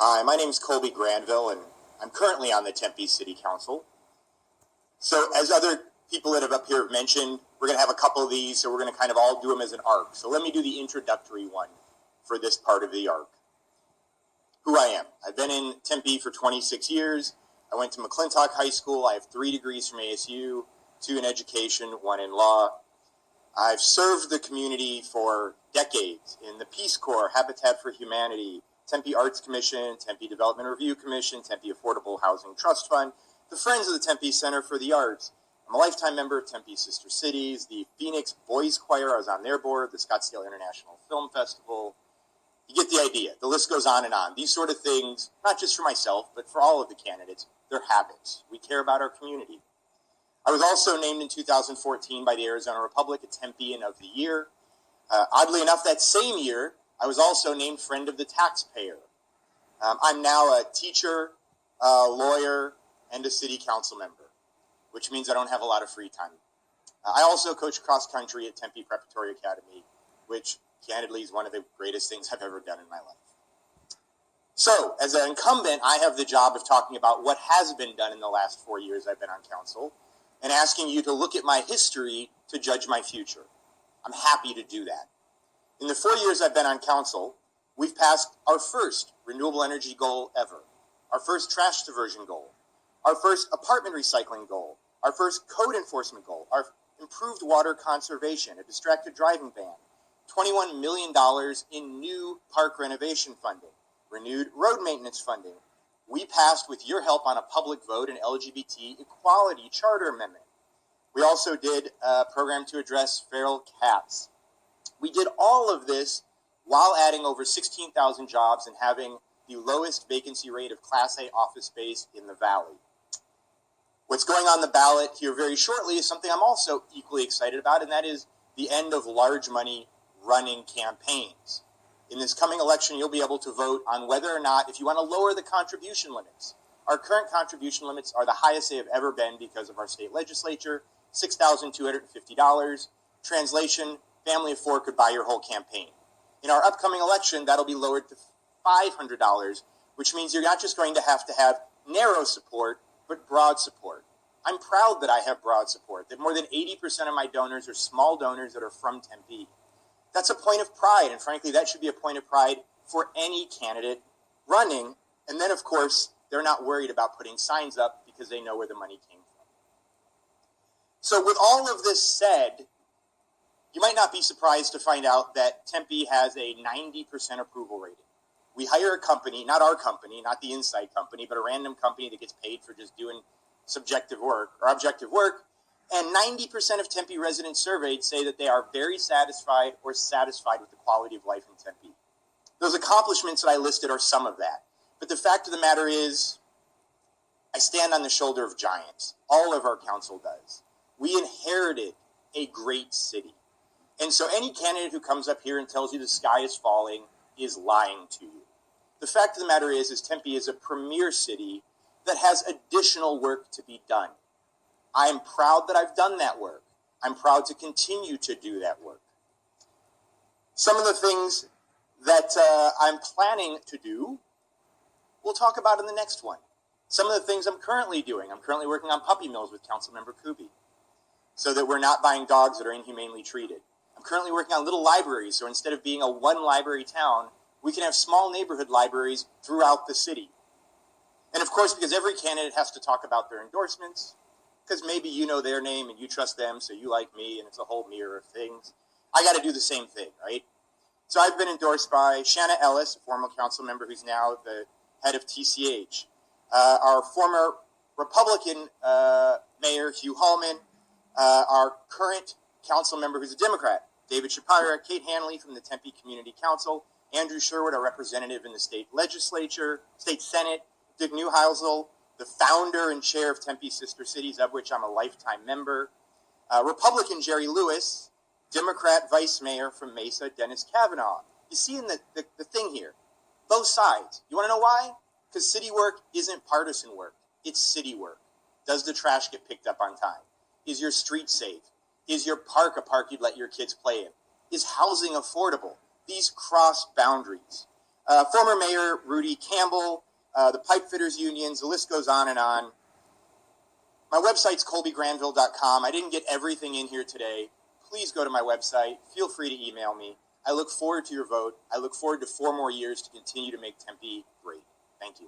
Hi, my name is Kolby Granville, and I'm currently on the Tempe City Council. So as other people that have up here have mentioned, we're going to have a couple of these, so we're going to kind of all do them as an arc. So let me do the introductory one for this part of the arc. Who I am. I've been in Tempe for 26 years. I went to McClintock High School. I have 3 degrees from ASU, 2 in education, 1 in law. I've served the community for decades in the Peace Corps, Habitat for Humanity, Tempe Arts Commission, Tempe Development Review Commission, Tempe Affordable Housing Trust Fund, the Friends of the Tempe Center for the Arts. I'm a lifetime member of Tempe Sister Cities, the Phoenix Boys Choir, I was on their board, the Scottsdale International Film Festival. You get the idea. The list goes on and on. These sort of things, not just for myself, but for all of the candidates, they're habits. We care about our community. I was also named in 2014 by the Arizona Republic a Tempean of the Year. Oddly enough, that same year, I was also named Friend of the Taxpayer. I'm now a teacher, a lawyer, and a city council member, which means I don't have a lot of free time. I also coach cross country at Tempe Preparatory Academy, which candidly is one of the greatest things I've ever done in my life. So, as an incumbent, I have the job of talking about what has been done in the last 4 years I've been on council, and asking you to look at my history to judge my future. I'm happy to do that. In the 4 years I've been on council, we've passed our first renewable energy goal ever, our first trash diversion goal, our first apartment recycling goal, our first code enforcement goal, our improved water conservation, a distracted driving ban, $21 million in new park renovation funding, renewed road maintenance funding. We passed, with your help, on a public vote, an LGBT equality charter amendment. We also did a program to address feral cats. We did all of this while adding over 16,000 jobs and having the lowest vacancy rate of Class A office space in the Valley. What's going on the ballot here very shortly is something I'm also equally excited about, and that is the end of large money running campaigns. In this coming election, you'll be able to vote on whether or not, if you want to lower the contribution limits. Our current contribution limits are the highest they have ever been because of our state legislature, $6,250. Translation, family of 4 could buy your whole campaign. In our upcoming election, that'll be lowered to $500, which means you're not just going to have narrow support, but broad support. I'm proud that I have broad support, that more than 80% of my donors are small donors that are from Tempe. That's a point of pride, and frankly, that should be a point of pride for any candidate running. And then, of course, they're not worried about putting signs up because they know where the money came from. So with all of this said, you might not be surprised to find out that Tempe has a 90% approval rating. We hire a company, not our company, not the inside company, but a random company that gets paid for just doing subjective work or objective work. And 90% of Tempe residents surveyed say that they are very satisfied or satisfied with the quality of life in Tempe. Those accomplishments that I listed are some of that. But the fact of the matter is, I stand on the shoulder of giants. All of our council does. We inherited a great city. And so any candidate who comes up here and tells you the sky is falling is lying to you. The fact of the matter is Tempe is a premier city that has additional work to be done. I am proud that I've done that work. I'm proud to continue to do that work. Some of the things that I'm planning to do, we'll talk about in the next one. Some of the things I'm currently doing. I'm currently working on puppy mills with Councilmember Kolby so that we're not buying dogs that are inhumanely treated. I'm currently working on little libraries, so instead of being a one-library town, we can have small neighborhood libraries throughout the city. And of course, because every candidate has to talk about their endorsements, because maybe you know their name and you trust them, so you like me, and it's a whole mirror of things. I got to do the same thing, right? So I've been endorsed by Shanna Ellis, a former council member who's now the head of TCH, our former Republican mayor, Hugh Hallman, our current council member who's a Democrat, David Shapira, Kate Hanley from the Tempe Community Council, Andrew Sherwood, our representative in the state legislature, state senate, Dick Neuheisel, the founder and chair of Tempe Sister Cities, of which I'm a lifetime member. Republican Jerry Lewis, Democrat vice mayor from Mesa, Dennis Kavanaugh. You see in the thing here, both sides. You want to know why? Because city work isn't partisan work. It's city work. Does the trash get picked up on time? Is your street safe? Is your park a park you'd let your kids play in? Is housing affordable? These cross boundaries. Former Mayor Rudy Campbell, the pipe fitters unions, the list goes on and on. My website's kolbygranville.com. I didn't get everything in here today. Please go to my website. Feel free to email me. I look forward to your vote. I look forward to 4 more years to continue to make Tempe great. Thank you.